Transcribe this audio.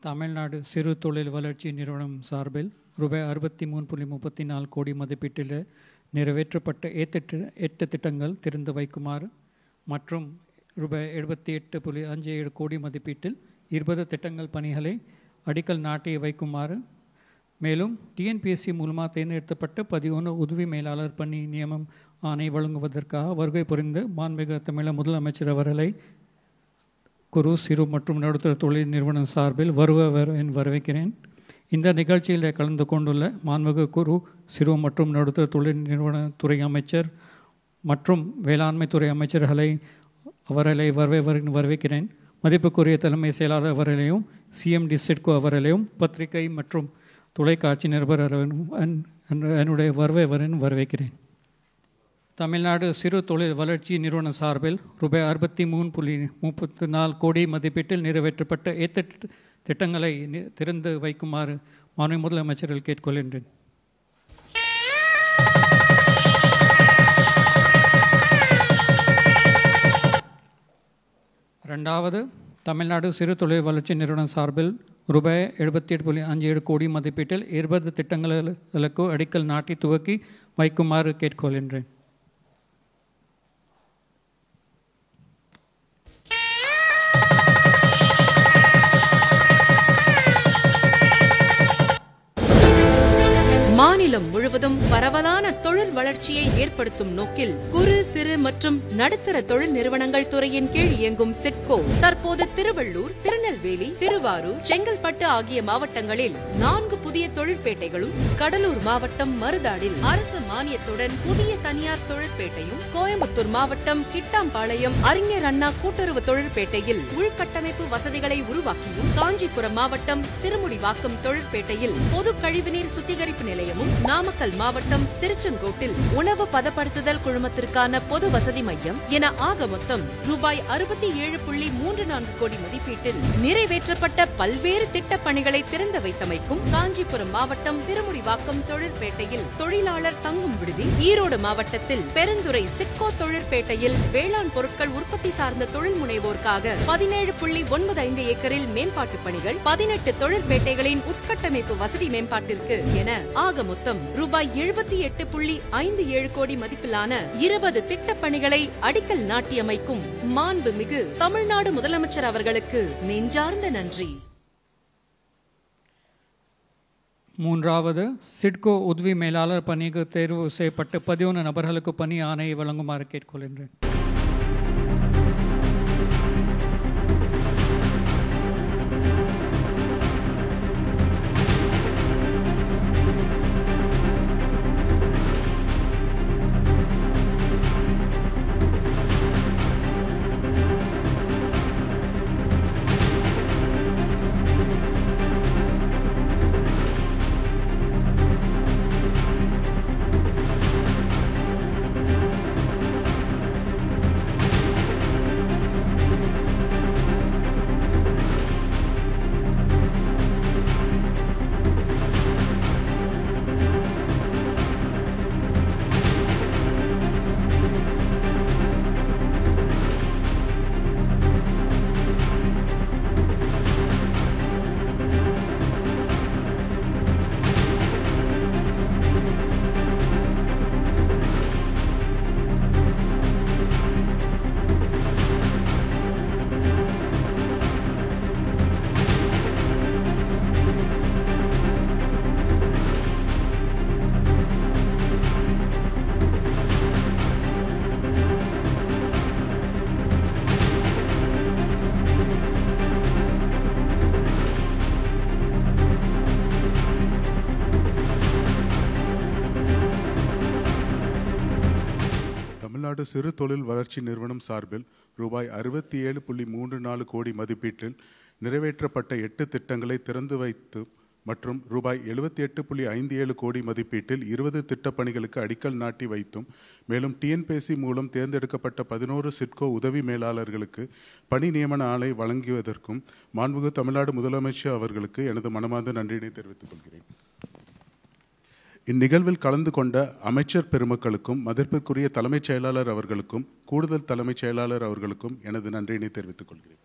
தமிழ்நாடு சிறு தொழில் வளர்ச்சி நிறுவனம் சார்பில் ரூபாய் 63.34 கோடி மதிப்பீட்டில் நிறைவேற்றப்பட்ட 8 திட்டங்கள் திறந்து வைக்குமாறு மற்றும் ரூபாய் 78.57 கோடி மதிப்பீட்டில் 20 திட்டங்கள் பணிகளை அடிக்கல் நாட்டி வைக்குமாறு, மேலும் டிஎன்பிஎஸ்சி மூலமாக தேர்ந்தெடுக்கப்பட்ட 11 உதவி மேலாளர் பணி நியமம் ஆணை வழங்குவதற்காக வருகை புரிந்து மாண்புமிகு தமிழக முதலமைச்சர் அவர்களை குறு சிறு மற்றும் நடுத்தர தொழில் நிறுவனம் சார்பில் வரவேற்கிறேன். இந்த நிகழ்ச்சியில் கலந்து கொண்டுள்ள மாண்புமிகு குறு சிறு மற்றும் நடுத்தர தொழில் நிறுவனத்துறை அமைச்சர் மற்றும் வேளாண்மை துறை அமைச்சர்களை வரவேற்கிறேன். மதிப்புக்குரிய தலைமை செயலாளர் அவர்களையும் சிஎம்டி சிட்கோ அவர்களையும் பத்திரிகை மற்றும் தொலைக்காட்சி நிருபர்களையும் என்னுடைய வரவேற்கிறேன். தமிழ்நாடு சிறு தொழில் வளர்ச்சி நிறுவன சார்பில் ரூபாய் 63.34 கோடி மதிப்பீட்டில் நிறைவேற்றப்பட்ட 8 திட்டங்களை திறந்து வைக்குமாறு மாண்புமிகு முதலமைச்சர்கள் கேட்டுக்கொள்கின்றேன். ரெண்டாவது, தமிழ்நாடு சிறு தொழில் வளர்ச்சி நிறுவனம் சார்பில் ரூபாய் 78.57 கோடி மதிப்பீட்டில் 20 திட்டங்களுக்கு அடிக்கல் நாட்டி துவக்கி வைக்குமாறு கேட்டுக்கொள்கின்றேன். மாநிலம் முழுவதும் பரவலான தொழில் வளர்ச்சியை ஏற்படுத்தும் நோக்கில் குறு சிறு மற்றும் நடுத்தர தொழில் நிறுவனங்கள் துறையின் கீழ் இயங்கும் சிட்கோ தற்போது திருவள்ளூர், திருநெல்வேலி, திருவாரூர், செங்கல்பட்டு ஆகிய மாவட்டங்களில் 4 புதிய தொழிற்பேட்டைகளும், கடலூர் மாவட்டம் மருதாடில் அரசு மானியத்துடன் புதிய தனியார் தொழிற்பேட்டையும், கோயம்புத்தூர் மாவட்டம் கிட்டாம்பாளையம் அறிஞர் அண்ணா கூட்டுறவு தொழிற்பேட்டையில் உள்கட்டமைப்பு வசதிகளை உருவாக்கியும், காஞ்சிபுரம் மாவட்டம் திருமுடிவாக்கம் தொழிற்பேட்டையில் பொது கழிவுநீர் சுத்திகரிப்பு நிலையம், நாமக்கல் மாவட்டம் திருச்செங்கோட்டில் உணவு பதப்படுத்துதல் குழுமத்திற்கான பொது வசதி மையம் என ஆக மொத்தம் ரூபாய் 67.34 கோடி மதிப்பீட்டில் நிறைவேற்றப்பட்ட பல்வேறு திட்டப் பணிகளை திறந்து வைத்தமைக்கும் காஞ்சிபுரம் மாவட்டம் திருமுடிவாக்கம் தொழிற்பேட்டையில் தொழிலாளர் தங்கும் விடுதி, ஈரோடு மாவட்டத்தில் பெருந்துறை சிட்கோ தொழிற்பேட்டையில் வேளாண் பொருட்கள் உற்பத்தி சார்ந்த தொழில் முனைவோருக்காக 17.95 ஏக்கரில் மேம்பாட்டு பணிகள், 18 தொழிற்பேட்டைகளின் உட்கட்டமைப்பு வசதி மேம்பாட்டிற்கு என ஆக மொத்தம் ரூபாய் 78.57 கோடி மதிப்பிலான 20 திட்டப் பணிகளை அடிக்கல் நாட்டியமைக்கும் மாண்புமிகு தமிழ்நாடு முதலமைச்சர் அவர்களுக்கு நெஞ்சார்ந்த நன்றி. மூன்றாவது, சிட்கோ உதவி மேலாளர் பணிக்கு தேர்வு செய்யப்பட்ட 11 நபர்களுக்கு பணி ஆணையை வழங்குமாறு கேட்டுக்கொள்கின்றேன். தமிழ்நாடு சிறு தொழில் வளர்ச்சி நிறுவனம் சார்பில் ரூபாய் 67.34 கோடி மதிப்பீட்டில் நிறைவேற்றப்பட்ட 8 திட்டங்களை திறந்து வைத்து மற்றும் ரூபாய் 78.57 கோடி மதிப்பீட்டில் 20 திட்டப்பணிகளுக்கு அடிக்கல் நாட்டி வைத்தும், மேலும் டிஎன்பிஎஸ்சி மூலம் தேர்ந்தெடுக்கப்பட்ட 11 சிட்கோ உதவி மேலாளர்களுக்கு பணி நியமன ஆணை வழங்குவதற்கும் மாண்புமிகு தமிழ்நாடு முதலமைச்சர் அவர்களுக்கு எனது மனமார்ந்த நன்றியினை தெரிவித்துக் கொள்கிறேன். இந்நிகழ்வில் கலந்து கொண்ட அமைச்சர் பெருமக்களுக்கும் மதிப்பிற்குரிய தலைமைச் செயலாளர் அவர்களுக்கும் கூடுதல் தலைமைச் செயலாளர் அவர்களுக்கும் எனது நன்றியினை தெரிவித்துக் கொள்கிறேன்.